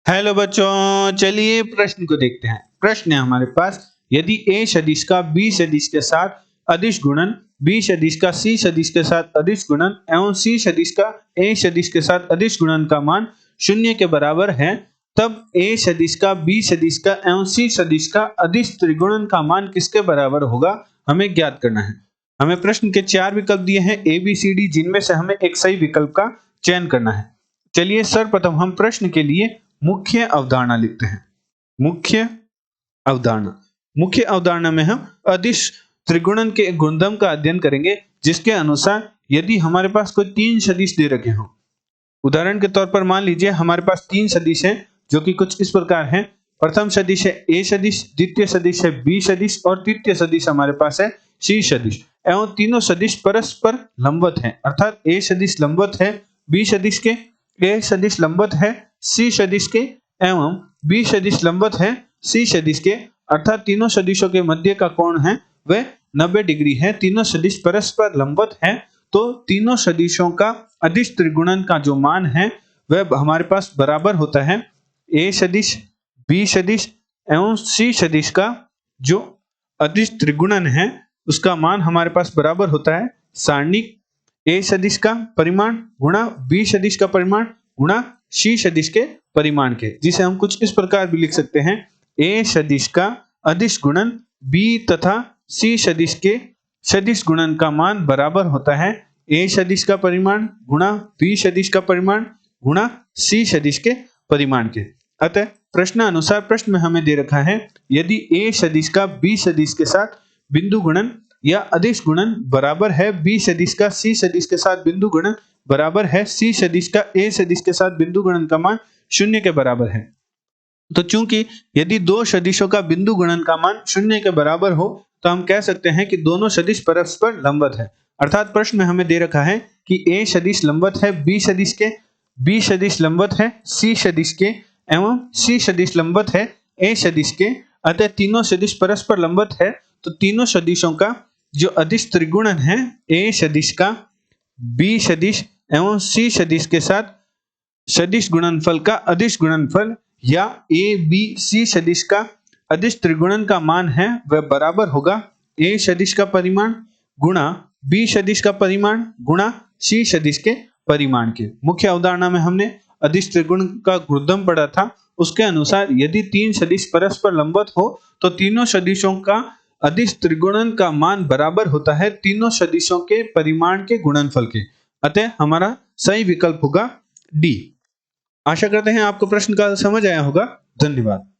Hello बच्चों, चलिए प्रश्न को देखते हैं। प्रश्न है हमारे पास, यदि a सदिश का b सदिश के साथ अदिश गुणन, b सदिश का c सदिश के साथ अदिश गुणन एवं c सदिश का a सदिश के साथ अदिश गुणन का मान शून्य के बराबर है, तब a सदिश का b सदिश का एवं c सदिश का अदिश त्रिगुणन का मान किसके बराबर होगा, हमें ज्ञात करना है। हमें प्रश्न के 4 विकल्प दिए हैं a b c d, जिनमें से हमें एक सही विकल्प का चयन करना है। चलिए सर्वप्रथम हम प्रश्न के लिए मुख्य अवधारणा लिखते हैं। मुख्य अवधारणा में हम अदिश त्रिगुणन के गुणधर्म का अध्ययन करेंगे, जिसके अनुसार यदि हमारे पास कोई 3 सदिश दे रखे हों, उदाहरण के तौर पर मान लीजिए हमारे पास 3 सदिश हैं जो कि कुछ इस प्रकार हैं। प्रथम सदिश है a सदिश, द्वितीय सदिश है b सदिश और तृतीय सदिश हमारे पास है c सदिश, एवं तीनों सदिश परस्पर लंबवत हैं, अर्थात a सदिश लंबवत है b सदिश के, a सदिश लंबवत है c सदिश के एवं b सदिश लंबवत है c सदिश के, अर्थात तीनों सदिशों के मध्य का कोण है वह 90 डिग्री है। तीनों सदिश परस्पर लंबवत है, तो तीनों सदिशों का अदिश त्रिगुणन का जो मान है वह हमारे पास बराबर होता है a सदिश, b सदिश एवं c सदिश का जो अदिश त्रिगुणन है उसका मान हमारे पास बराबर होता है सारणिक a सदिश का परिमाण गुणा b सदिश का परिमाण गुणा c सदिश के परिमाण के, जिसे हम कुछ इस प्रकार भी लिख सकते हैं। a सदिश का अदिश गुणन b तथा c सदिश के सदिश गुणन का मान बराबर होता है a सदिश का परिमाण गुणा b सदिश का परिमाण गुणा c सदिश के परिमाण के। अतः प्रश्नानुसार प्रश्न में हमें दे रखा है, यदि a सदिश का b सदिश के साथ बिंदु गुणन या अदिश गुणन बराबर है b सदिश का c सदिश के साथ बिंदु गुणन बराबर है c सदिश का a सदिश के साथ बिंदु गुणन का मान शून्य के बराबर है। तो चूंकि यदि दो सदिशों का बिंदु गुणन का मान शून्य के बराबर हो, तो हम कह सकते हैं कि दोनों सदिश परस्पर लंबवत है। अर्थात प्रश्न में हमें दे रखा है कि a सदिश लंबवत है b सदिश के, b सदिश लंबवत है c सदिश के एवं c सदिश लंबवत है a सदिश के, अतः तीनों सदिश परस्पर लंबवत है, तो तीनों सदिशों का जो अदिश त्रिगुणन है a सदिश का b सदिश एवं c सदिश के साथ सदिश गुणनफल का अदिश गुणनफल या a b c सदिश का अदिश त्रिगुणन का मान है वह बराबर होगा a सदिश का परिमाण गुणा b सदिश का परिमाण गुणा c सदिश के परिमाण के। मुख्य अवधारणा में हमने अदिश त्रिगुणन का गुणधर्म पढ़ा था, उसके अनुसार यदि 3 सदिश परस्पर लंबवत हो तो तीनों सदिशों का अदिश त्रिगुणन का मान बराबर होता है तीनों सदिशों के परिमाण के गुणनफल के। अतः हमारा सही विकल्प होगा डी। आशा करते हैं आपको प्रश्न का समझ आया होगा। धन्यवाद।